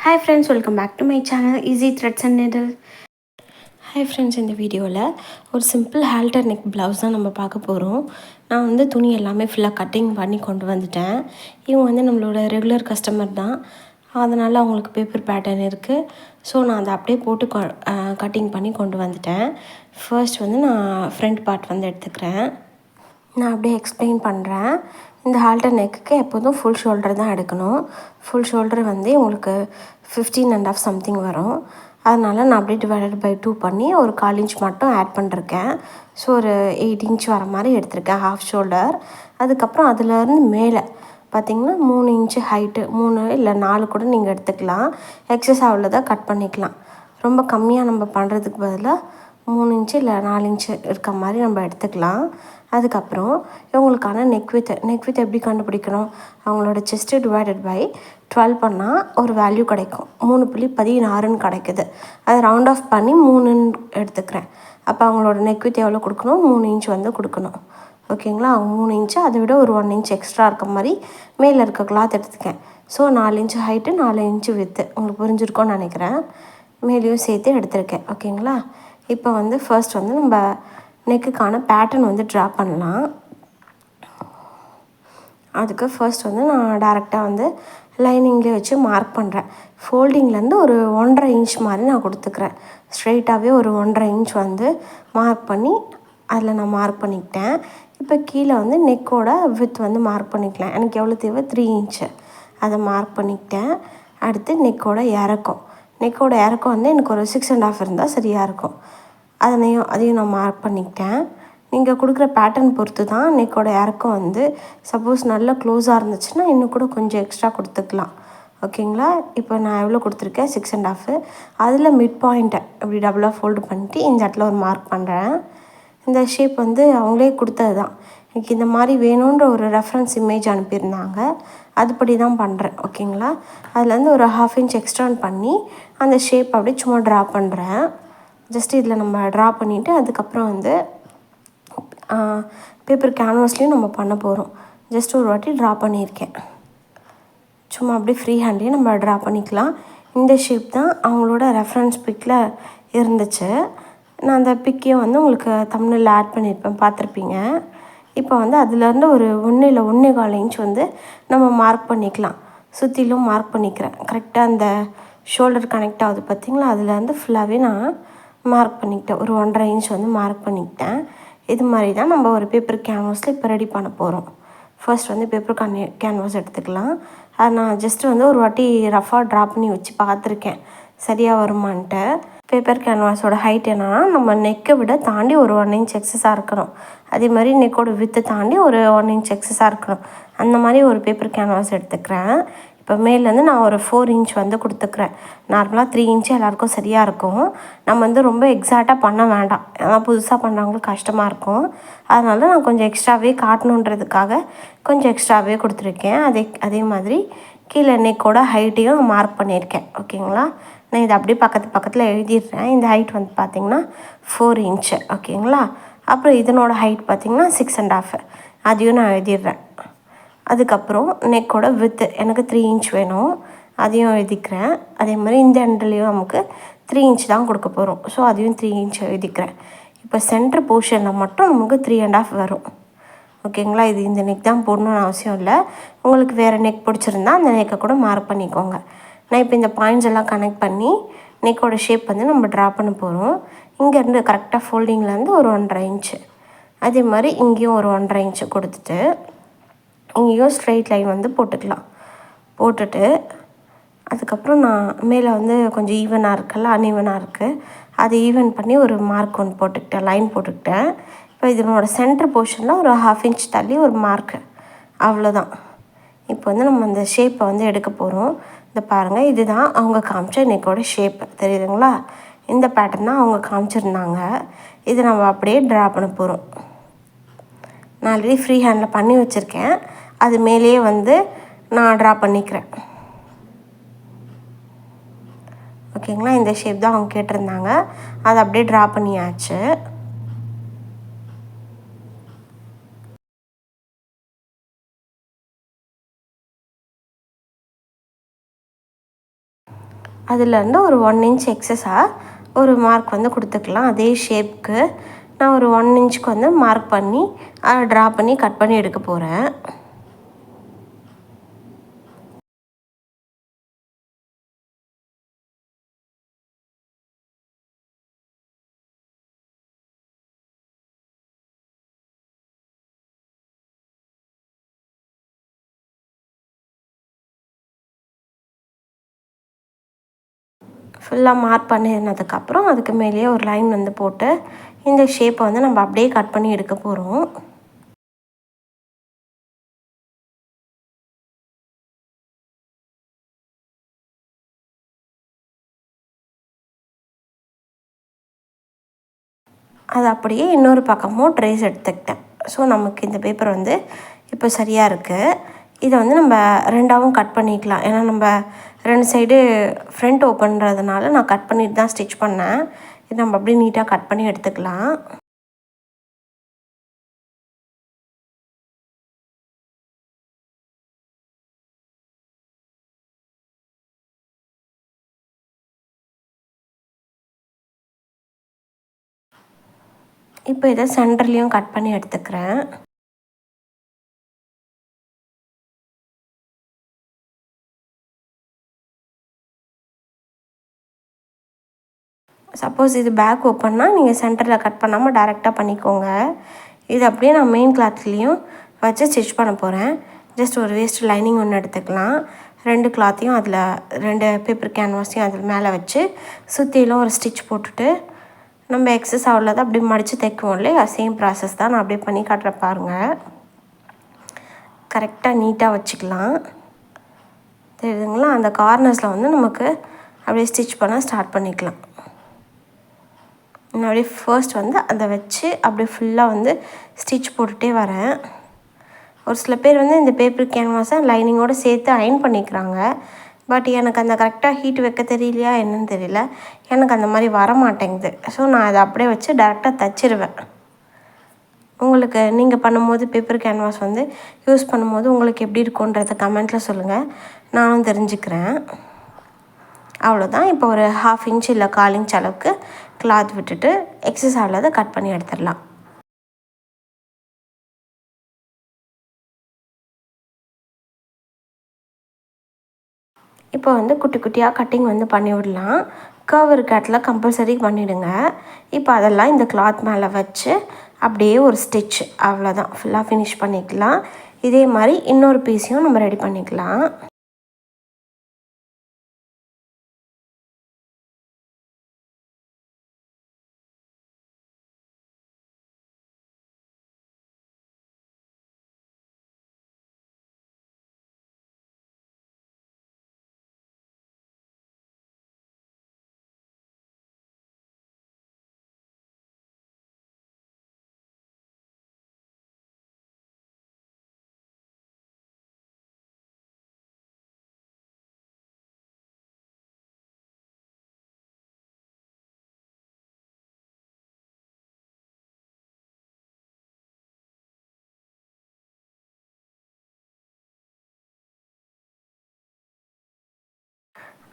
Hi friends, welcome back to my channel Easy Threads and Needle. Hi friends, இந்த வீடியோவில் ஒரு simple Holter neck blouse தான் நம்ம பார்க்க போகிறோம். நான் வந்து துணி எல்லாமே ஃபுல்லாக கட்டிங் பண்ணி கொண்டு வந்துட்டேன். இவங்க வந்து நம்மளோட ரெகுலர் கஸ்டமர் தான், அதனால் அவங்களுக்கு பேப்பர் பேட்டர்ன் இருக்குது. ஸோ நான் அதை அப்படியே போட்டு கட்டிங் பண்ணி கொண்டு வந்துட்டேன். ஃபர்ஸ்ட் வந்து நான் ஃப்ரண்ட் பார்ட் வந்து எடுத்துக்கிறேன். நான் அப்படியே எக்ஸ்பிளைன் பண்ணுறேன். இந்த ஹால்டர் நெக்குக்கு எப்போதும் ஃபுல் ஷோல்டர் தான் எடுக்கணும். ஃபுல் ஷோல்டர் வந்து உங்களுக்கு 15.5 சம்திங் வரும். அதனால் நான் அப்படியே டிவைடட் பை 2 பண்ணி ஒரு 1/4 இன்ச் மட்டும் ஆட் பண்ணிருக்கேன். ஸோ ஒரு 8 இன்ச் வர மாதிரி எடுத்திருக்கேன் ஹாஃப் ஷோல்டர். அதுக்கப்புறம் அதுலேருந்து மேலே பார்த்திங்கன்னா 3 இன்ச்சு ஹைட்டு, 3 இல்லை 4 கூட நீங்கள் எடுத்துக்கலாம். எக்ஸஸ் அவ்வளோதான் கட் பண்ணிக்கலாம். ரொம்ப கம்மியாக நம்ம பண்ணுறதுக்கு பதிலாக 3 இன்ச்சு இல்லை 4 இன்ச்சு இருக்க மாதிரி நம்ம எடுத்துக்கலாம். அதுக்கப்புறம் இவங்களுக்கான நெக் வித் எப்படி கண்டுபிடிக்கணும்? அவங்களோட செஸ்ட்டு டிவைடட் பை 12 பண்ணால் ஒரு வேல்யூ கிடைக்கும். 3.16ன்னு கிடைக்குது. அதை ரவுண்ட் ஆஃப் பண்ணி 3ன்னு எடுத்துக்கிறேன். அப்போ அவங்களோட நெக் வித் எவ்வளோ கொடுக்கணும்? 3 இன்ச் வந்து கொடுக்கணும். ஓகேங்களா? அவங்க 3 இன்ச்சு, அதை விட ஒரு 1 இன்ச் எக்ஸ்ட்ரா இருக்க மாதிரி மேலே இருக்க கிளாத் எடுத்துக்கேன். So 4 inch height, 4 inch width. உங்களுக்கு புரிஞ்சிருக்கோன்னு நினைக்கிறேன். மேலேயும் சேர்த்து எடுத்திருக்கேன். ஓகேங்களா? இப்போ வந்து ஃபர்ஸ்ட் வந்து நம்ம நெக்குக்கான பேட்டர்ன் வந்து ட்ரா பண்ணலாம். அதுக்கு ஃபர்ஸ்ட் வந்து நான் டேரெக்டாக வந்து லைனிங்லேயே வச்சு மார்க் பண்ணுறேன். ஃபோல்டிங்லேருந்து ஒரு 1.5 இன்ச் மாதிரி நான் கொடுத்துக்கிறேன். ஸ்ட்ரெயிட்டாகவே ஒரு 1.5 இன்ச் வந்து மார்க் பண்ணி அதில் நான் மார்க் பண்ணிக்கிட்டேன். இப்போ கீழே வந்து நெக்கோட வித் வந்து மார்க் பண்ணிக்கலாம். எனக்கு எவ்வளோ தேவை? 3 இன்ச்சு. அதை மார்க் பண்ணிக்கிட்டேன். அடுத்து நெக்கோட இறக்கம் வந்து எனக்கு ஒரு 6.5 இருந்தால் சரியாக இருக்கும். அதையும் நான் மார்க் பண்ணிக்கிட்டேன். நீங்கள் கொடுக்குற பேட்டர்ன் பொறுத்து தான் நெக்கோட இறக்கம் வந்து சப்போஸ் நல்லா க்ளோஸாக இருந்துச்சுன்னா இன்னும் கூட கொஞ்சம் எக்ஸ்ட்ரா கொடுத்துக்கலாம். ஓகேங்களா? இப்போ நான் எவ்வளோ கொடுத்துருக்கேன்? 6.5. அதில் மிட் பாயிண்ட்டை இப்படி டபுளாக ஃபோல்டு பண்ணிட்டு இந்த இடத்துல ஒரு மார்க் பண்ணுறேன். இந்த ஷேப் வந்து அவங்களே கொடுத்தது தான். எனக்கு இந்த மாதிரி வேணுன்ற ஒரு ரெஃபரன்ஸ் இமேஜ் அனுப்பியிருந்தாங்க. அதுபடி தான் பண்ணுறேன். ஓகேங்களா? அதுலேருந்து ஒரு 1/2 இன்ச் எக்ஸ்ட்ரான் பண்ணி அந்த ஷேப் அப்படியே சும்மா ட்ரா பண்ணுறேன். ஜஸ்ட் இதில் நம்ம ட்ரா பண்ணிவிட்டு அதுக்கப்புறம் வந்து பேப்பர் கேன்வாஸ்லேயும் நம்ம பண்ண போகிறோம். ஜஸ்ட் ஒரு வாட்டி ட்ரா பண்ணியிருக்கேன். சும்மா அப்படியே ஃப்ரீ ஹேண்ட்லேயே நம்ம ட்ரா பண்ணிக்கலாம். இந்த ஷேப் தான் அவங்களோட ரெஃபரன்ஸ் பிக்கில் இருந்துச்சு. நான் அந்த பிக்கையும் வந்து உங்களுக்கு தம்ப்நெயில்ல ஆட் பண்ணியிருப்பேன், பார்த்துருப்பீங்க. இப்போ வந்து அதுலேருந்து ஒரு 1 இல்லை 1.25 இன்ச் வந்து நம்ம மார்க் பண்ணிக்கலாம். சுற்றிலும் மார்க் பண்ணிக்கிறேன். கரெக்டாக அந்த ஷோல்டர் கனெக்ட் ஆகுது பார்த்திங்களா? அதுலேருந்து ஃபுல்லாகவே நான் மார்க் பண்ணிக்கிட்டேன். ஒரு 1.5 இன்ச் வந்து மார்க் பண்ணிக்கிட்டேன். இது மாதிரி தான் நம்ம ஒரு பேப்பர் கேன்வாஸில் இப்போ ரெடி பண்ண போகிறோம். ஃபர்ஸ்ட் வந்து பேப்பர் கேன்வாஸ் எடுத்துக்கலாம். அது நான் ஜஸ்ட்டு வந்து ஒரு வாட்டி ரஃபாக ட்ரா பண்ணி வச்சு பார்த்துருக்கேன் சரியாக வருமான்ட்டு. பேப்பர் கேன்வாஸோட ஹைட் என்னென்னா நம்ம நெக்கை விட தாண்டி ஒரு 1 இன்ச் எக்ஸஸாக இருக்கணும். அதே மாதிரி நெக்கோட வித்தை தாண்டி ஒரு 1 இன்ச் எக்ஸஸாக இருக்கணும். அந்த மாதிரி ஒரு பேப்பர் கேன்வாஸ் எடுத்துக்கிறேன். இப்போ மேலேருந்து நான் ஒரு 4 இன்ச் வந்து கொடுத்துக்கிறேன். நார்மலாக 3 இன்ச்சு எல்லாேருக்கும் சரியாக இருக்கும். நம்ம வந்து ரொம்ப எக்ஸாக்டாக பண்ண வேண்டாம், ஏன்னா புதுசாக பண்ணுறவங்களுக்கு கஷ்டமாக இருக்கும். அதனால நான் கொஞ்சம் எக்ஸ்ட்ராவே காட்டணுன்றதுக்காக கொஞ்சம் எக்ஸ்ட்ராவே கொடுத்துருக்கேன். அதே மாதிரி கீழே நெக்கோட ஹைட்டையும் நான் மார்க் பண்ணியிருக்கேன். ஓகேங்களா? நான் இதை அப்படியே பக்கத்தில் எழுதிடுறேன். இந்த ஹைட் வந்து பார்த்திங்கன்னா 4 இன்ச்சு. ஓகேங்களா? அப்புறம் இதனோட ஹைட் பார்த்திங்கன்னா 6.5. அதையும் நான் எழுதிடுறேன். அதுக்கப்புறம் நெக்கோட வித்து எனக்கு 3 இன்ச் வேணும், அதையும் எழுதிக்கிறேன். அதே மாதிரி இந்த எண்ட்லேயும் நமக்கு 3 இன்ச் தான் கொடுக்க போகிறோம். ஸோ அதையும் 3 இன்ச் எழுதிக்கிறேன். இப்போ சென்டர் போர்ஷனில் மட்டும் நமக்கு 3.5 வரும். ஓகேங்களா? இது இந்த நெக் தான் போடணும்னு அவசியம் இல்லை. உங்களுக்கு வேறு நெக் பிடிச்சிருந்தா அந்த நெக்கை கூட மார்க் பண்ணிக்கோங்க. நான் இப்போ இந்த பாயிண்ட்ஸ் எல்லாம் கனெக்ட் பண்ணி நெக்கோட ஷேப் வந்து நம்ம ட்ரா பண்ண போகிறோம். இங்கேருந்து கரெக்டாக ஃபோல்டிங்லேருந்து ஒரு 1.5 இன்ச்சு, அதே மாதிரி இங்கேயும் ஒரு 1.5 இன்ச்சு கொடுத்துட்டு இங்கேயும் ஸ்ட்ரெயிட் லைன் வந்து போட்டுக்கலாம். போட்டுட்டு அதுக்கப்புறம் நான் மேலே வந்து கொஞ்சம் ஈவனாக இருக்குல்ல, அன்ஈவனாக இருக்குது, அதை ஈவன் பண்ணி ஒரு மார்க் ஒன்று போட்டுக்கிட்டேன், லைன் போட்டுக்கிட்டேன். இப்போ இதனோட சென்டர் போர்ஷனில் ஒரு 1/2 இன்ச் தள்ளி ஒரு மார்க்கு, அவ்வளோதான். இப்போ வந்து நம்ம அந்த ஷேப்பை வந்து எடுக்க போகிறோம். இந்த பாருங்கள், இதுதான் அவங்க காமிச்ச நெக்கோட ஷேப்பு, தெரியுதுங்களா? இந்த பேட்டர்ன் தான் அவங்க காமிச்சிருந்தாங்க. இதை நம்ம அப்படியே ட்ரா பண்ண போகிறோம். நான் ஆல்ரெடி ஃப்ரீ ஹேண்டில் பண்ணி வச்சுருக்கேன். அது மேலேயே வந்து நான் ட்ரா பண்ணிக்கிறேன். ஓகேங்களா? இந்த ஷேப் தான் அவங்க கேட்டிருந்தாங்க. அதை அப்படியே ட்ரா பண்ணியாச்சு. அதுலேருந்து ஒரு 1 இன்ச் எக்ஸஸாக ஒரு மார்க் வந்து கொடுத்துக்கலாம். அதே ஷேப்க்கு நான் ஒரு 1 இன்ச்சுக்கு வந்து மார்க் பண்ணி அதை ட்ரா பண்ணி கட் பண்ணி எடுக்க போகிறேன். ஃபுல்லாக மார்க் பண்ணினதுக்கப்புறம் அதுக்கு மேலேயே ஒரு லைன் வந்து போட்டு இந்த ஷேப்பை வந்து நம்ம அப்படியே கட் பண்ணி எடுக்க போகிறோம். அது அப்படியே இன்னொரு பக்கமும் ட்ரேஸ் எடுத்துக்கிட்டேன். ஸோ நமக்கு இந்த பேப்பர் வந்து இப்போ சரியாக இருக்குது. இதை வந்து நம்ம ரெண்டாகவும் கட் பண்ணிக்கலாம். ஏன்னா நம்ம 2 சைடு ஃப்ரண்ட் ஓப்பன்றதுனால நான் கட் பண்ணிட்டு தான் ஸ்டிச் பண்ணேன். இது நம்ம அப்படியே நீட்டாக கட் பண்ணி எடுத்துக்கலாம். இப்போ இதை சென்டர்லேயும் கட் பண்ணி எடுத்துக்கிறேன். சப்போஸ் இது பேக் ஓப்பன்னா நீங்கள் சென்டரில் கட் பண்ணாமல் டேரெக்டாக பண்ணிக்கோங்க. இது அப்படியே நான் மெயின் கிளாத்லேயும் வச்சு ஸ்டிச் பண்ண போகிறேன். ஜஸ்ட் ஒரு வேஸ்ட் லைனிங் ஒன்று எடுத்துக்கலாம். 2 கிளாத்தையும் அதில் 2 பேப்பர் கேன்வாஸையும் அதில் மேலே வச்சு சுற்றிலும் ஒரு ஸ்டிச் போட்டுட்டு நம்ம எக்ஸஸ் அவ்வளோதான் அப்படி மடித்து தைக்குவோம் இல்லையா, சேம் ப்ராசஸ் தான். நான் அப்படியே பண்ணி காட்டுற பாருங்கள். கரெக்டாக நீட்டாக வச்சுக்கலாம். தெரியுதுங்களா? அந்த கார்னர்ஸில் வந்து நமக்கு அப்படியே ஸ்டிச் பண்ண ஸ்டார்ட் பண்ணிக்கலாம். நான் அப்படியே ஃபர்ஸ்ட் வந்து அதை வச்சு அப்படியே ஃபுல்லாக வந்து ஸ்டிச் போட்டுகிட்டே வரேன். ஒரு சில பேர் வந்து இந்த பேப்பர் கேன்வாஸை லைனிங்கோடு சேர்த்து அயர்ன் பண்ணிக்கிறாங்க. பட் எனக்கு அந்த கரெக்டாக ஹீட் வைக்க தெரியலையா என்னன்னு தெரியல, எனக்கு அந்த மாதிரி வர மாட்டேங்குது. ஸோ நான் அதை அப்படியே வச்சு டேரெக்டாக தைச்சிருவேன். உங்களுக்கு நீங்கள் பண்ணும்போது பேப்பர் கேன்வாஸ் வந்து யூஸ் பண்ணும்போது உங்களுக்கு எப்படி இருக்குன்றதை கமெண்ட்டில் சொல்லுங்கள், நானும் தெரிஞ்சுக்கிறேன். அவ்வளோதான். இப்போ ஒரு 1/2 இன்ச் இல்லை 1/4 இன்ச் அளவுக்கு கிளாத் விட்டுட்டு எக்ஸஸ் ஆகிறத கட் பண்ணி எடுத்துடலாம். இப்போ வந்து குட்டி குட்டியாக கட்டிங் வந்து பண்ணி விடலாம். கர்வ் இருக்க இடத்துல கம்பல்சரி பண்ணிவிடுங்க. இப்போ அதெல்லாம் இந்த கிளாத் மேலே வச்சு அப்படியே ஒரு ஸ்டிச், அவ்வளோதான். ஃபுல்லாக ஃபினிஷ் பண்ணிக்கலாம். இதே மாதிரி இன்னொரு பீஸையும் நம்ம ரெடி பண்ணிக்கலாம்.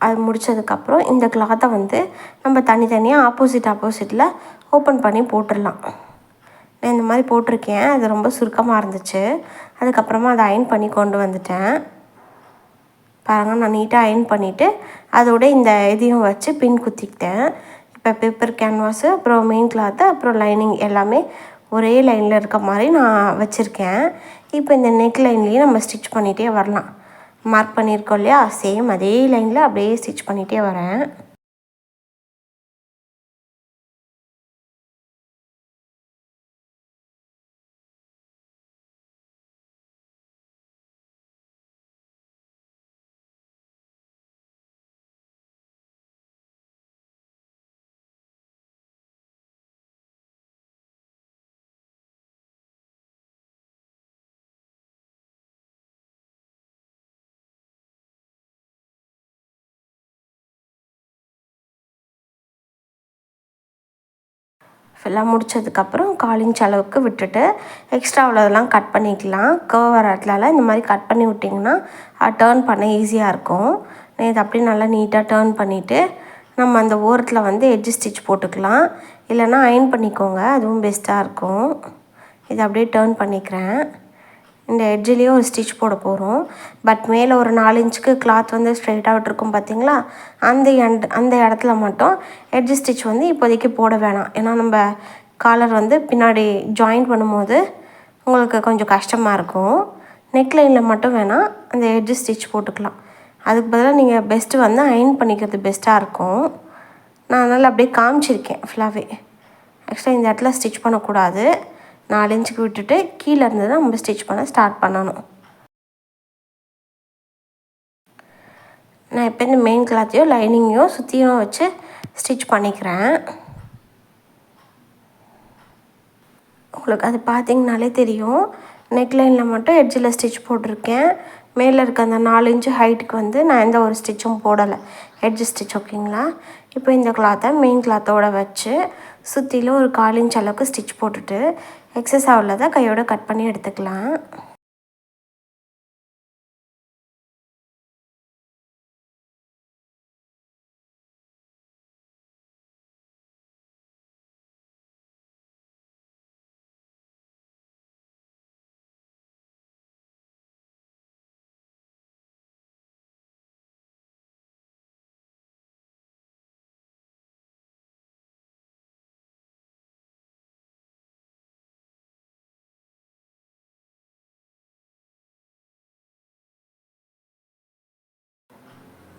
அது முடித்ததுக்கப்புறம் இந்த கிளாத்தை வந்து நம்ம தனித்தனியாக ஆப்போசிட்டில் ஓப்பன் பண்ணி போட்டுடலாம். நான் இந்த மாதிரி போட்டிருக்கேன். அது ரொம்ப சுருக்கமாக இருந்துச்சு. அதுக்கப்புறமா அதை அயர்ன் பண்ணி கொண்டு வந்துட்டேன். பாருங்கள், நான் நீட்டாக அயர்ன் பண்ணிவிட்டு அதோட இந்த இதையும் வச்சு பின் குத்திக்கிட்டேன். இப்போ பேப்பர் கேன்வாஸு, அப்புறம் மெயின் கிளாத்து, அப்புறம் லைனிங் எல்லாமே ஒரே லைனில் இருக்க மாதிரி நான் வச்சுருக்கேன். இப்போ இந்த நெக் லைன்லேயே நம்ம ஸ்டிச் பண்ணிகிட்டே வரலாம். மார்க் பண்ணியிருக்கோம் இல்லையா, சேம் அதே லைனில் அப்படியே ஸ்டிச் பண்ணிகிட்டே வரேன். ஃபுல்லாக முடித்ததுக்கப்புறம் 1/4 இன்ச் அளவுக்கு விட்டுட்டு எக்ஸ்ட்ரா உள்ளதெல்லாம் கட் பண்ணிக்கலாம். கர்வ் வர இடத்துலலாம் இந்த மாதிரி கட் பண்ணி விட்டிங்கன்னா டேர்ன் பண்ண ஈஸியாக இருக்கும். இதை அப்படியே நல்லா நீட்டாக டர்ன் பண்ணிவிட்டு நம்ம அந்த ஓரத்தில் வந்து எட்ஜ் ஸ்டிச் போட்டுக்கலாம். இல்லைனா அயர்ன் பண்ணிக்கோங்க, அதுவும் பெஸ்ட்டாக இருக்கும். இதை அப்படியே டர்ன் பண்ணிக்கிறேன். இந்த எட்ஜிலேயே ஒரு ஸ்டிச் போட போகிறோம். பட் மேலே ஒரு 4 இன்ச்சுக்கு கிளாத் வந்து ஸ்ட்ரைட்டாக விட்டுருக்கும் பார்த்தீங்களா, அந்த இடத்துல மட்டும் எட்ஜ் ஸ்டிச் வந்து இப்போதைக்கு போட வேணாம். ஏன்னா நம்ம காலர் வந்து பின்னாடி ஜாயின் பண்ணும்போது உங்களுக்கு கொஞ்சம் கஷ்டமாக இருக்கும். நெக்லைனில் மட்டும் வேணால் அந்த எட்ஜ் ஸ்டிச் போட்டுக்கலாம். அதுக்கு பதிலாக நீங்கள் பெஸ்ட்டு வந்து அயர்ன் பண்ணிக்கிறது பெஸ்ட்டாக இருக்கும். நான் அதனால் அப்படியே காமிச்சிருக்கேன் ஃபுல்லாகவே. ஆக்சுவலாக இந்த இடத்துல ஸ்டிச் பண்ணக்கூடாது. 4 இன்ச்சுக்கு விட்டுட்டு கீழே இருந்து தான் நம்ம ஸ்டிச் பண்ண ஸ்டார்ட் பண்ணணும். நான் இப்போ இந்த மெயின் கிளாத்தையோ லைனிங்கையோ சுற்றியும் வச்சு ஸ்டிச் பண்ணிக்கிறேன். உங்களுக்கு அது பார்த்திங்கனாலே தெரியும். நெக்லைனில் மட்டும் எட்ஜில் ஸ்டிச் போட்டிருக்கேன். மேலே இருக்க அந்த 4 இன்ச்சு ஹைட்டுக்கு வந்து நான் எந்த ஒரு ஸ்டிச்சும் போடலை, எட்ஜ் ஸ்டிச். ஓகேங்களா? இப்போ இந்த கிளாத்தை மெயின் கிளாத்தோடு வச்சு சுற்றிலும் ஒரு 1/4 இன்ச் அளவுக்கு ஸ்டிச் போட்டுட்டு எக்ஸஸ் உள்ளதை கையோட கட் பண்ணி எடுத்துக்கலாம்.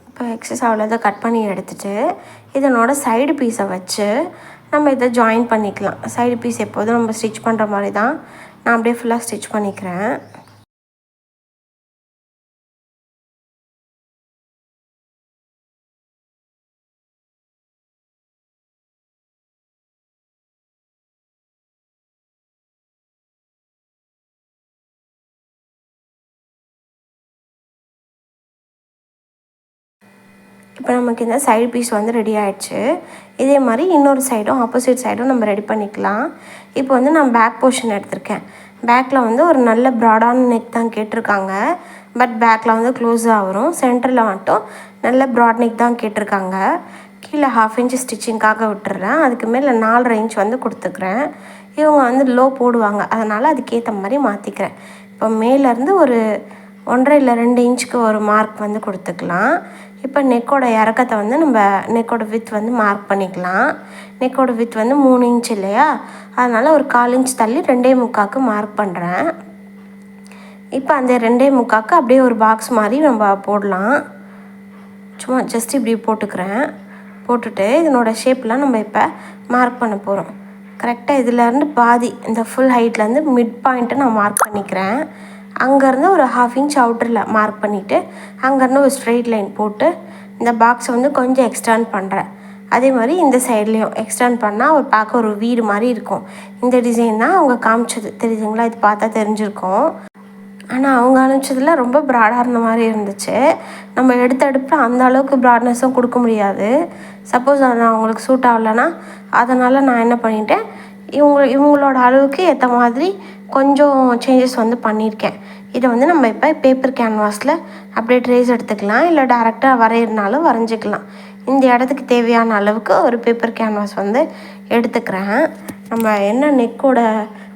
இப்போ எக்ஸஸ் அவ்வளோதை கட் பண்ணி எடுத்துகிட்டு இதனோட சைடு பீஸை வச்சு நம்ம இதை ஜாயின் பண்ணிக்கலாம். சைடு பீஸ் எப்போதும் நம்ம ஸ்டிச் பண்ணுற மாதிரி தான் நான் அப்படியே ஃபுல்லாக ஸ்டிச் பண்ணிக்கிறேன். இப்போ நமக்கு இந்த சைடு பீஸ் வந்து ரெடி ஆகிடுச்சு. இதே மாதிரி இன்னொரு சைடும் ஆப்போசிட் சைடும் நம்ம ரெடி பண்ணிக்கலாம். இப்போ வந்து நான் பேக் போர்ஷன் எடுத்திருக்கேன். பேக்கில் வந்து ஒரு நல்ல ப்ராடான நெக் தான் கேட்டிருக்காங்க. பட் பேக்கில் வந்து க்ளோஸாக வரும். சென்டரில் மட்டும் நல்ல ப்ராட் நெக் தான் கேட்டிருக்காங்க. கீழே 1/2 இன்ச் ஸ்டிச்சிங்காக விட்டுறேன். அதுக்கு மேலே 4 இன்ச் வந்து கொடுத்துக்கிறேன். இவங்க வந்து லோ போடுவாங்க, அதனால் அதுக்கேற்ற மாதிரி மாற்றிக்கிறேன். இப்போ மேலேருந்து ஒரு 1.5 இல்லை 2 இன்ச்சுக்கு ஒரு மார்க் வந்து கொடுத்துக்கலாம். இப்போ நெக்கோட இறக்கத்தை வந்து நம்ம நெக்கோட வித் வந்து மார்க் பண்ணிக்கலாம். நெக்கோட வித் வந்து 3 இன்ச் இல்லையா, அதனால் ஒரு 1/4 இன்ச் தள்ளி 2.25க்கு மார்க் பண்ணுறேன். இப்போ அந்த 2.25க்கு அப்படியே ஒரு பாக்ஸ் மாதிரி நம்ம போடலாம். சும்மா ஜஸ்ட் இப்படி போட்டுக்கிறேன். போட்டுட்டு இதனோட ஷேப்லாம் நம்ம இப்போ மார்க் பண்ண போகிறோம். கரெக்டாக இதிலேருந்து பாதி இந்த ஃபுல் ஹைட்லேருந்து மிட் பாயிண்ட்டை நான் மார்க் பண்ணிக்கிறேன். அங்கேருந்து ஒரு 1/2 இன்ச் அவுட்டரில் மார்க் பண்ணிவிட்டு அங்கேருந்து ஒரு ஸ்ட்ரெயிட் லைன் போட்டு இந்த பாக்ஸை வந்து கொஞ்சம் எக்ஸ்டெண்ட் பண்ணுறேன். அதே மாதிரி இந்த சைட்லேயும் எக்ஸ்டெண்ட் பண்ணால் ஒரு பார்க்க ஒரு வீடு மாதிரி இருக்கும். இந்த டிசைன் தான் அவங்க காமிச்சது, தெரியுதுங்களா? இது பார்த்தா தெரிஞ்சிருக்கும். ஆனால் அவங்க அனுப்பிச்சதில் ரொம்ப ப்ராடாக இருந்த மாதிரி இருந்துச்சு. நம்ம எடுப்பில் அந்த அளவுக்கு ப்ராட்னஸும் கொடுக்க முடியாது. சப்போஸ் அது அவங்களுக்கு சூட் ஆகலைன்னா அதனால் நான் என்ன பண்ணிட்டேன், இவங்களோட அளவுக்கு ஏற்ற மாதிரி கொஞ்சம் சேஞ்சஸ் வந்து பண்ணியிருக்கேன். இதை வந்து நம்ம இப்போ பேப்பர் கேன்வாஸில் அப்படியே ட்ரேஸ் எடுத்துக்கலாம், இல்லை டேரெக்டாக வரையிறனாலும் வரைஞ்சிக்கலாம். இந்த இடத்துக்கு தேவையான அளவுக்கு ஒரு பேப்பர் கேன்வாஸ் வந்து எடுத்துக்கிறேன். நம்ம என்ன நெக்கோட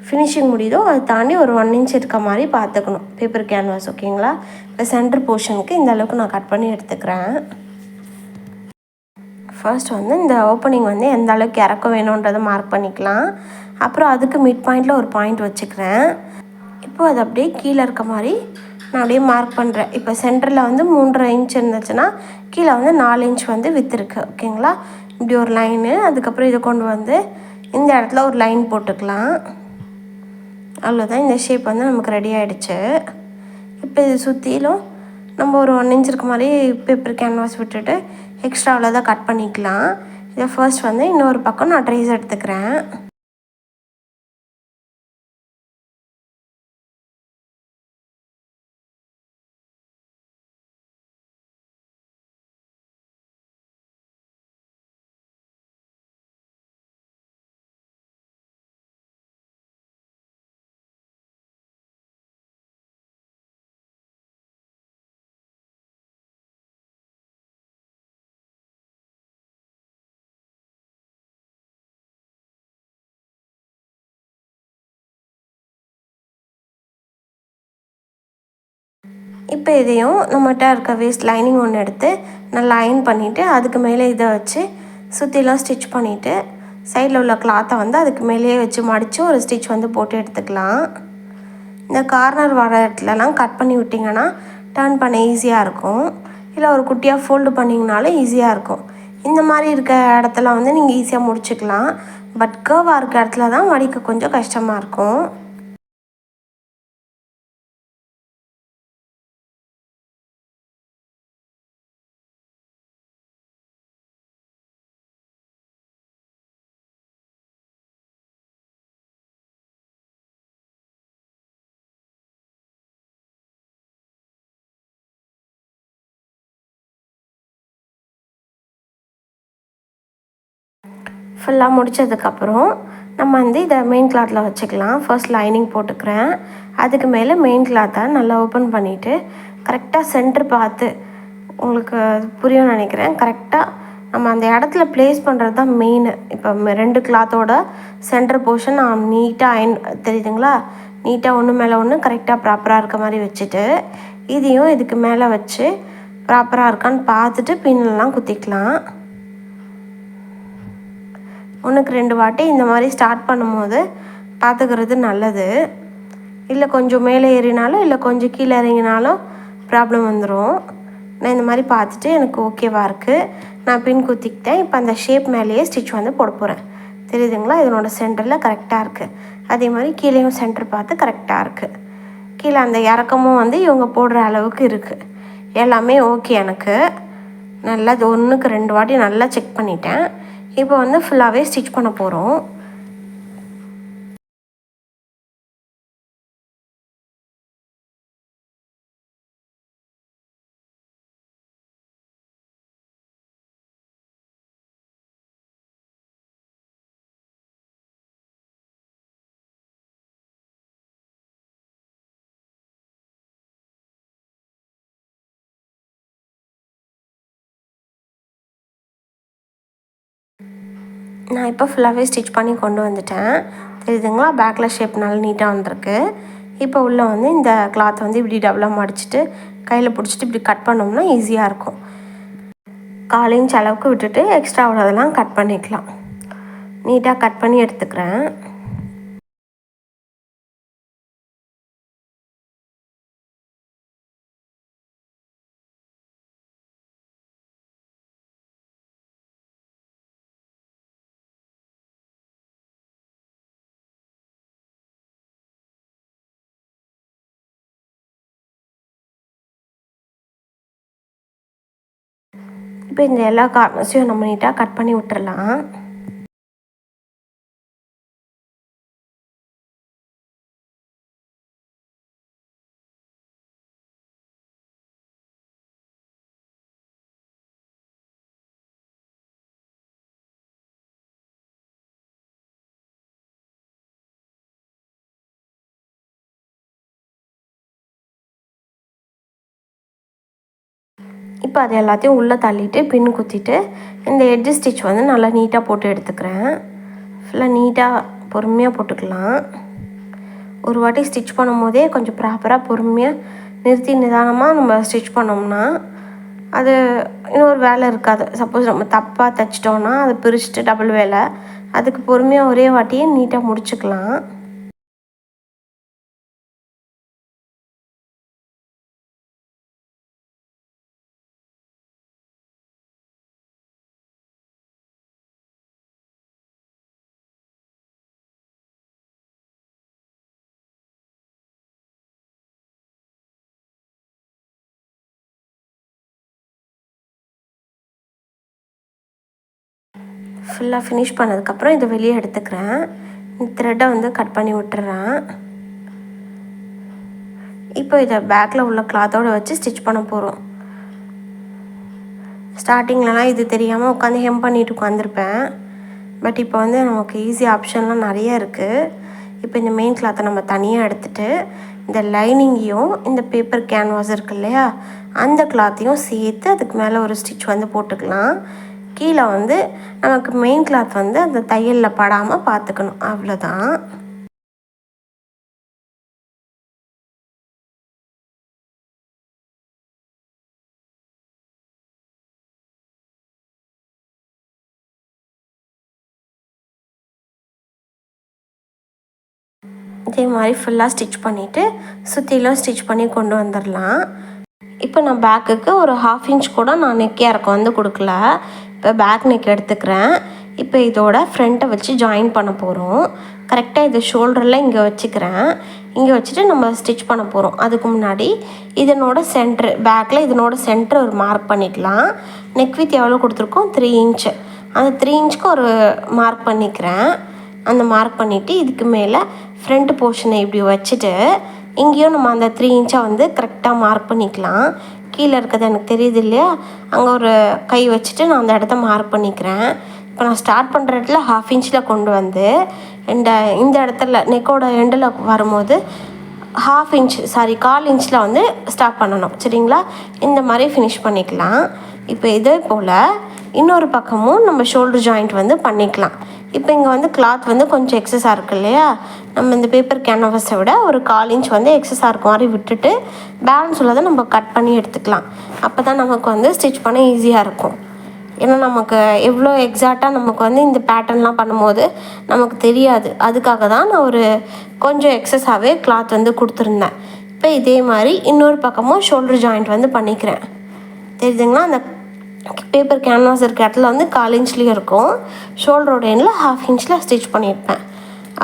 ஃபினிஷிங் முடியுதோ அதை தாண்டி ஒரு 1 இன்ச் இருக்க மாதிரி பார்த்துக்கணும் பேப்பர் கேன்வாஸ். ஓகேங்களா? இப்போ சென்டர் போர்ஷனுக்கு இந்த அளவுக்கு நான் கட் பண்ணி எடுத்துக்கிறேன். ஃபர்ஸ்ட் வந்து இந்த ஓப்பனிங் வந்து எந்த அளவுக்கு இறக்கம் வேணுன்றதை மார்க் பண்ணிக்கலாம். அப்புறம் அதுக்கு மிட் பாயிண்டில் ஒரு பாயிண்ட் வச்சுக்கிறேன். இப்போது அது அப்படியே கீழே இருக்க மாதிரி நான் அப்படியே மார்க் பண்ணுறேன். இப்போ சென்டரில் வந்து 3.5 இன்ச் இருந்துச்சுன்னா கீழே வந்து 4 இன்ச் வந்து வித் இருக்குது. ஓகேங்களா? இப்படி ஒரு லைனு, அதுக்கப்புறம் இதை கொண்டு வந்து இந்த இடத்துல ஒரு லைன் போட்டுக்கலாம். அவ்வளோதான், இந்த ஷேப் வந்து நமக்கு ரெடி ஆகிடுச்சு. இப்போ இது சுற்றிலும் நம்ம ஒரு 1 இன்ச் இருக்க மாதிரி பேப்பர் கேன்வாஸ் விட்டுட்டு எக்ஸ்ட்ரா அவ்வளோதான் கட் பண்ணிக்கலாம். இதை ஃபர்ஸ்ட் வந்து இன்னொரு பக்கம் நான் ட்ரேஸ் எடுத்துக்கிறேன். இப்போ இதையும் நம்மகிட்ட இருக்க வேஸ்ட் லைனிங் ஒன்று எடுத்து நல்லா அயன் பண்ணிவிட்டு அதுக்கு மேலே இதை வச்சு சுற்றிலாம் ஸ்டிச் பண்ணிவிட்டு சைடில் உள்ள கிளாத்தை வந்து அதுக்கு மேலேயே வச்சு மடித்து ஒரு ஸ்டிச் வந்து போட்டு எடுத்துக்கலாம். இந்த கார்னர் வர இடத்துலலாம் கட் பண்ணி விட்டிங்கன்னா டர்ன் பண்ண ஈஸியாக இருக்கும். இல்லை ஒரு குட்டியாக ஃபோல்டு பண்ணிங்கனாலும் ஈஸியாக இருக்கும். இந்த மாதிரி இருக்க இடத்துல வந்து நீங்கள் ஈஸியாக முடிச்சுக்கலாம். பட் கர்வாக இருக்க இடத்துல தான் மடிக்க கொஞ்சம் கஷ்டமாக இருக்கும். ஃபுல்லாக முடித்ததுக்கப்புறம் நம்ம வந்து இதை மெயின் கிளாத்தில் வச்சுக்கலாம். ஃபர்ஸ்ட் லைனிங் போட்டுக்கிறேன். அதுக்கு மேலே மெயின் கிளாத்தை நல்லா ஓப்பன் பண்ணிவிட்டு கரெக்டாக சென்டர் பார்த்து, உங்களுக்கு புரியும்னு நினைக்கிறேன், கரெக்டாக நம்ம அந்த இடத்துல ப்ளேஸ் பண்ணுறது தான் மெயின். இப்போ 2 கிளாத்தோட சென்டர் போர்ஷன் நான் நீட்டாக தெரியுதுங்களா, நீட்டாக ஒன்று மேலே ஒன்று கரெக்டாக ப்ராப்பராக இருக்க மாதிரி வச்சுட்டு இதையும் இதுக்கு மேலே வச்சு ப்ராப்பராக இருக்கான்னு பார்த்துட்டு பின்னெல்லாம் குத்திக்கலாம். 1க்கு 2 வாட்டி இந்த மாதிரி ஸ்டார்ட் பண்ணும்போது பார்த்துக்கிறது நல்லது. இல்லை கொஞ்சம் மேலே ஏறினாலும் இல்லை கொஞ்சம் கீழே இறங்கினாலும் ப்ராப்ளம் வந்துடும். நான் இந்த மாதிரி பார்த்துட்டு எனக்கு ஓகேவாக இருக்குது, நான் பின் குத்திக்கிட்டேன். இப்போ அந்த ஷேப் மேலேயே ஸ்டிச் வந்து போட போகிறேன். தெரியுதுங்களா, இதனோட சென்டரில் கரெக்டாக இருக்குது. அதே மாதிரி கீழேயும் சென்டர் பார்த்து கரெக்டாக இருக்குது. கீழே அந்த இறக்கமும் வந்து இவங்க போடுற அளவுக்கு இருக்குது. எல்லாமே ஓகே எனக்கு. நல்லா 1க்கு 2 வாட்டி நல்லா செக் பண்ணிட்டேன். இப்போ வந்து ஃபுல்லாகவே ஸ்டிச் பண்ண போகிறோம். நான் இப்போ ஃபுல்லாகவே ஸ்டிச் பண்ணி கொண்டு வந்துட்டேன். தெரியுதுங்களா, பேக்கில் ஷேப் நல்லா நீட்டாக வந்திருக்கு. இப்போ உள்ளே வந்து இந்த கிளாத்தை வந்து இப்படி டபுளாக மடிச்சுட்டு கையில் பிடிச்சிட்டு இப்படி கட் பண்ணோம்னா ஈஸியாக இருக்கும். 1/4 இன்ச் அளவுக்கு விட்டுட்டு எக்ஸ்ட்ரா உள்ளதெல்லாம் கட் பண்ணிக்கலாம். நீட்டாக கட் பண்ணி எடுத்துக்கிறேன். இப்போ இந்த எல்லா கார்னர்ஸையும் நம்ம நீட்டாக கட் பண்ணி விட்டுறலாம். இப்போ அது எல்லாத்தையும் உள்ளே தள்ளிட்டு பின் குத்திட்டு இந்த எட்ஜ் ஸ்டிச் வந்து நல்லா நீட்டாக போட்டு எடுத்துக்கிறேன். ஃபுல்லாக நீட்டாக பொறுமையாக போட்டுக்கலாம். ஒரு வாட்டி ஸ்டிச் பண்ணும் போதே கொஞ்சம் ப்ராப்பராக பொறுமையாக நிறுத்தி நிதானமாக நம்ம ஸ்டிச் பண்ணோம்னா அது இன்னொரு வேலை இருக்காது. சப்போஸ் நம்ம தப்பாக தைச்சிட்டோன்னா அதை பிரிச்சுட்டு டபுள் வேலை, அதுக்கு பொறுமையாக ஒரே வாட்டியே நீட்டாக முடிச்சுக்கலாம். ஃபுல்லாக ஃபினிஷ் பண்ணதுக்கப்புறம் இதை வெளியே எடுத்துக்கிறேன். இந்த த்ரெட்டை வந்து கட் பண்ணி விட்டுறேன். இப்போ இதை பேக்கில் உள்ள கிளாத்தோடு வச்சு ஸ்டிச் பண்ண போகிறோம். ஸ்டார்டிங்லலாம் இது தெரியாமல் உட்காந்து ஹெம் பண்ணிட்டு உட்காந்துருப்பேன். பட் இப்போ வந்து நமக்கு ஈஸி ஆப்ஷன்லாம் நிறைய இருக்குது. இப்போ இந்த மெயின் கிளாத்தை நம்ம தனியாக எடுத்துகிட்டு இந்த லைனிங்கையும் இந்த பேப்பர் கேன்வாஸ் இருக்குது இல்லையா, அந்த கிளாத்தையும் சேர்த்து அதுக்கு மேலே ஒரு ஸ்டிச் வந்து போட்டுக்கலாம். கீழே வந்து நமக்கு மெயின் கிளாத் வந்து அந்த தையலில் படாமல் பார்த்துக்கணும், அவ்வளோதான். இதே மாதிரி ஃபுல்லாக ஸ்டிச் பண்ணிவிட்டு சுற்றிலும் ஸ்டிச் பண்ணி கொண்டு வந்துடலாம். இப்போ நான் பேக்குக்கு ஒரு 1/2 இன்ச் கூட நான் நெக் இறக்கம் வந்து கொடுக்கல. இப்போ பேக் நெக் எடுத்துக்கிறேன். இப்போ இதோட ஃப்ரண்ட்டை வச்சு ஜாயின் பண்ண போகிறோம். கரெக்டாக இது ஷோல்டரில் இங்கே வச்சுக்கிறேன். இங்கே வச்சுட்டு நம்ம ஸ்டிச் பண்ண போகிறோம். அதுக்கு முன்னாடி இதனோட சென்ட்ரு பேக்கில் இதனோட சென்ட்ரு ஒரு மார்க் பண்ணிக்கலாம். நெக் வித் எவ்வளோ கொடுத்துருக்கோம்? 3 இன்ச்சு. அந்த 3 இன்ச்சுக்கு ஒரு மார்க் பண்ணிக்கிறேன். அந்த மார்க் பண்ணிவிட்டு இதுக்கு மேலே ஃப்ரண்ட் போர்ஷனை இப்படி வச்சுட்டு இங்கேயும் நம்ம அந்த 3 இன்ச்சை வந்து கரெக்டாக மார்க் பண்ணிக்கலாம். கீழே இருக்கிறது எனக்கு தெரியுது இல்லையா, அங்கே ஒரு கை வச்சுட்டு நான் அந்த இடத்த மார்க் பண்ணிக்கிறேன். இப்போ நான் ஸ்டார்ட் பண்ணுற இடத்துல 1/2 இன்ச்சில் கொண்டு வந்து இந்த இடத்துல நெக்கோட எண்டில் வரும்போது 1/2 இன்ச் 1/4 இன்ச்சில் வந்து ஸ்டார்ட் பண்ணணும். சரிங்களா? இந்த மாதிரி ஃபினிஷ் பண்ணிக்கலாம். இப்போ இதே போல் இன்னொரு பக்கமும் நம்ம ஷோல்டர் ஜாயிண்ட் வந்து பண்ணிக்கலாம். இப்போ இங்கே வந்து கிளாத் வந்து கொஞ்சம் எக்ஸஸாக இருக்குது இல்லையா, நம்ம இந்த பேப்பர் கேன்வாஸை விட ஒரு 1/4 இன்ச் வந்து எக்ஸஸாக இருக்க மாதிரி விட்டுட்டு பேலன்ஸ் உள்ளதை நம்ம கட் பண்ணி எடுத்துக்கலாம். அப்போ தான் நமக்கு வந்து ஸ்டிச் பண்ண ஈஸியாக இருக்கும். ஏன்னா நமக்கு எவ்வளோ எக்ஸாக்டாக நமக்கு வந்து இந்த பேட்டர்ன்லாம் பண்ணும்போது நமக்கு தெரியாது. அதுக்காக தான் நான் ஒரு கொஞ்சம் எக்ஸஸாகவே கிளாத் வந்து கொடுத்துருந்தேன். இப்போ இதே மாதிரி இன்னொரு பக்கமும் ஷோல்டர் ஜாயிண்ட் வந்து பண்ணிக்கிறேன். தெரியுதுங்களா? அந்த பேப்பர் கேன்வாஸ் இருக்க இடத்துல வந்து 1/4 இன்ச்லேயும் இருக்கும். ஷோல்டரோட எண்டில் 1/2 இன்ச்சில் ஸ்டிச் பண்ணியிருப்பேன்.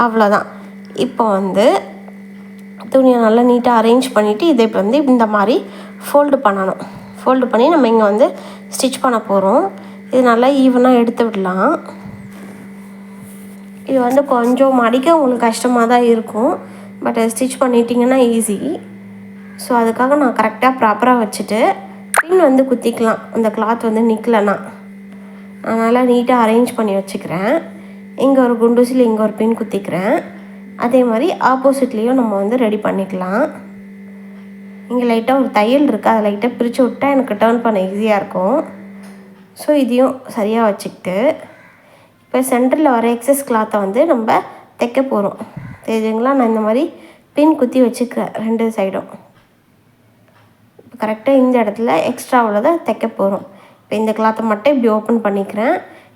அவ்வளோதான். இப்போ வந்து துணியை நல்லா நீட்டாக அரேஞ்ச் பண்ணிவிட்டு இதை இப்போ வந்து இந்த மாதிரி ஃபோல்டு பண்ணணும். ஃபோல்டு பண்ணி நம்ம இங்கே வந்து ஸ்டிச் பண்ண போகிறோம். இது நல்லா ஈவனாக எடுத்து விடலாம். இது வந்து கொஞ்சம் மடிக்க உங்களுக்கு கஷ்டமாக தான் இருக்கும். பட் ஸ்டிச் பண்ணிட்டீங்கன்னா ஈஸி. ஸோ அதுக்காக நான் கரெக்டாக ப்ராப்பராக வச்சுட்டு பின் வந்து குத்திக்கலாம். அந்த கிளாத் வந்து நிற்கலைன்னா அதனால் நீட்டாக அரேஞ்ச் பண்ணி வச்சுக்கிறேன். இங்கே ஒரு குண்டூசியில் இங்கே ஒரு பின் குத்திக்கிறேன். அதே மாதிரி ஆப்போசிட்லேயும் நம்ம வந்து ரெடி பண்ணிக்கலாம். இங்கே லைட்டாக ஒரு தையல் இருக்குது, அதை லைட்டாக பிரித்து விட்டால் எனக்கு டர்ன் பண்ண ஈஸியாக இருக்கும். ஸோ இதையும் சரியாக வச்சுக்கிட்டு இப்போ சென்டரில் வர எக்ஸஸ் கிளாத்தை வந்து நம்ம தைக்க போகிறோம். தெரியுதுங்களா? நான் இந்த மாதிரி பின் குத்தி வச்சுக்கிறேன் 2 சைடும். இப்போ கரெக்டாக இந்த இடத்துல எக்ஸ்ட்ரா உள்ளதை தைக்க போகிறோம். இப்போ இந்த கிளாத்தை மட்டும் இப்படி ஓப்பன் பண்ணிக்கிறேன்.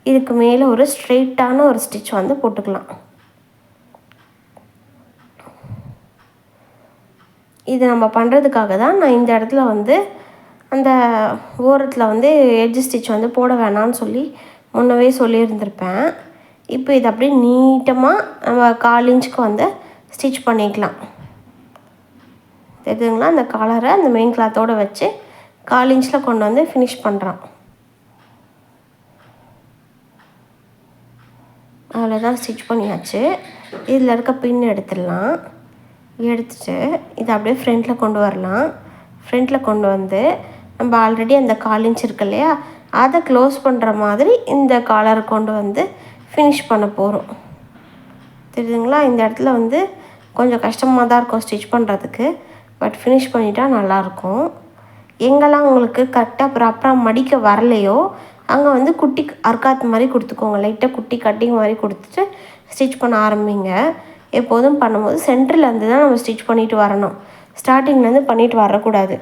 இதுக்கு மேலே ஒரு ஸ்ட்ரெயிட்டான ஒரு ஸ்டிச் வந்து போட்டுக்கலாம். இது நம்ம பண்ணுறதுக்காக தான் நான் இந்த இடத்துல வந்து அந்த ஓரத்தில் வந்து எட்ஜ் ஸ்டிச் வந்து போட வேணான்னு சொல்லி முன்னவே சொல்லியிருந்திருப்பேன். இப்போ இது அப்படியே நீட்டமாக நம்ம 1/4 இன்ச்சுக்கு வந்து ஸ்டிச் பண்ணிக்கலாம். தெரியுதுங்களா? அந்த காலரை அந்த மெயின் கிளாத்தோடு வச்சு 1/4 இன்ச்சில் கொண்டு வந்து ஃபினிஷ் பண்ணுறான். அவ்வளோதான், ஸ்டிச் பண்ணியாச்சு. இதில் இருக்க பின் எடுத்துடலாம். எடுத்துட்டு இதை அப்படியே ஃப்ரண்ட்டில் கொண்டு வரலாம். ஃப்ரண்ட்டில் கொண்டு வந்து நம்ம ஆல்ரெடி அந்த 1/4 இன்ச் இருக்கு இல்லையா, அதை க்ளோஸ் பண்ணுற மாதிரி இந்த காலரை கொண்டு வந்து ஃபினிஷ் பண்ண போகிறோம். தெரியுதுங்களா? இந்த இடத்துல வந்து கொஞ்சம் கஷ்டமாக தான் இருக்கும் ஸ்டிச் பண்ணுறதுக்கு. பட் ஃபினிஷ் பண்ணிட்டா நல்லாயிருக்கும். எங்கெல்லாம் உங்களுக்கு கரெக்டாக ப்ராப்பராக மடிக்க வரலையோ அங்கே வந்து குட்டி அர்க்காத் மாதிரி கொடுத்துக்கோங்க. லைட்டாக குட்டி கட்டிங் மாதிரி கொடுத்துட்டு ஸ்டிச் பண்ண ஆரம்பிங்க. எப்போதும் பண்ணும்போது சென்டர்லேருந்து தான் நம்ம ஸ்டிச் பண்ணிட்டு வரணும். ஸ்டார்டிங்லேருந்து பண்ணிட்டு வரக்கூடாது.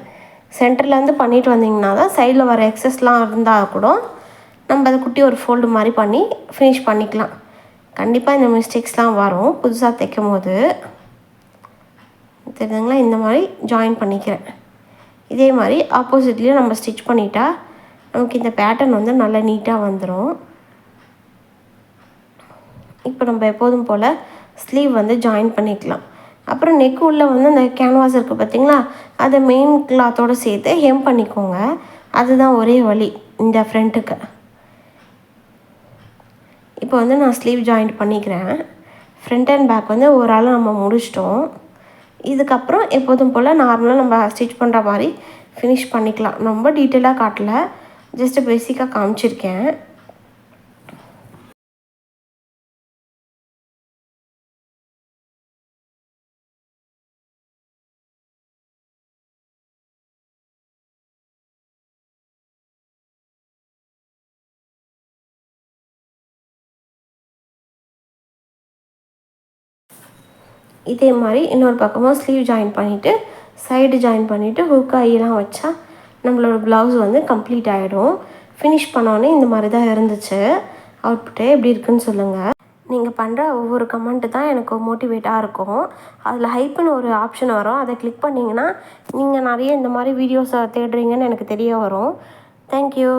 சென்டர்லேருந்து பண்ணிட்டு வந்திங்கன்னா தான் சைடில் வர எக்ஸஸ்லாம் இருந்தால் கூட நம்ம அதை குட்டி ஒரு ஃபோல்டு மாதிரி பண்ணி ஃபினிஷ் பண்ணிக்கலாம். கண்டிப்பாக இந்த மிஸ்டேக்ஸ்லாம் வரும் புதுசாக தைக்கும் போது. தெரியுதுங்களா? இந்த மாதிரி ஜாயின் பண்ணிக்கிறேன். இதே மாதிரி ஆப்போசிட்லேயும் நம்ம ஸ்டிச் பண்ணிட்டா நமக்கு இந்த பேட்டர்ன் வந்து நல்லா நீட்டாக வந்துடும். இப்போ நம்ம எப்போதும் போல் ஸ்லீவ் வந்து ஜாயின் பண்ணிக்கலாம். அப்புறம் நெக்கு உள்ளே வந்து அந்த கேன்வாஸ் இருக்குது பார்த்திங்களா, அதை மெயின் கிளாத்தோடு சேர்த்து ஹெம் பண்ணிக்கோங்க. அதுதான் ஒரே வழி இந்த ஃப்ரண்ட்டுக்கு. இப்போ வந்து நான் ஸ்லீவ் ஜாயின் பண்ணிக்கிறேன். ஃப்ரண்ட் அண்ட் பேக் வந்து ஓரளவு நம்ம முடிச்சிட்டோம். இதுக்கப்புறம் எப்போதும் போல் நார்மலாக நம்ம ஸ்டிச் பண்ணுற மாதிரி ஃபினிஷ் பண்ணிக்கலாம். ரொம்ப டீட்டெயிலாக காட்டல, ஜஸ்ட்டு பேசிக்காக காமிச்சிருக்கேன். இதே மாதிரி இன்னொரு பக்கமாக ஸ்லீவ் ஜாயின் பண்ணிவிட்டு சைடு ஜாயின் பண்ணிவிட்டு ஹூக் ஐயெல்லாம் வச்சா நம்மளோட ப்ளவுஸ் வந்து கம்ப்ளீட் ஆகிடும். ஃபினிஷ் பண்ணோன்னே இந்த மாதிரி தான் இருந்துச்சு. அவுட்புட்டே எப்படி இருக்குன்னு சொல்லுங்கள். நீங்கள் பண்ணுற ஒவ்வொரு கமெண்ட்டு தான் எனக்கு மோட்டிவேட்டாக இருக்கும். அதில் ஹைப்புன்னு ஒரு ஆப்ஷன் வரும். அதை கிளிக் பண்ணிங்கன்னா நீங்கள் நிறைய இந்த மாதிரி வீடியோஸை தேடுறீங்கன்னு எனக்கு தெரிய வரும். தேங்க்யூ.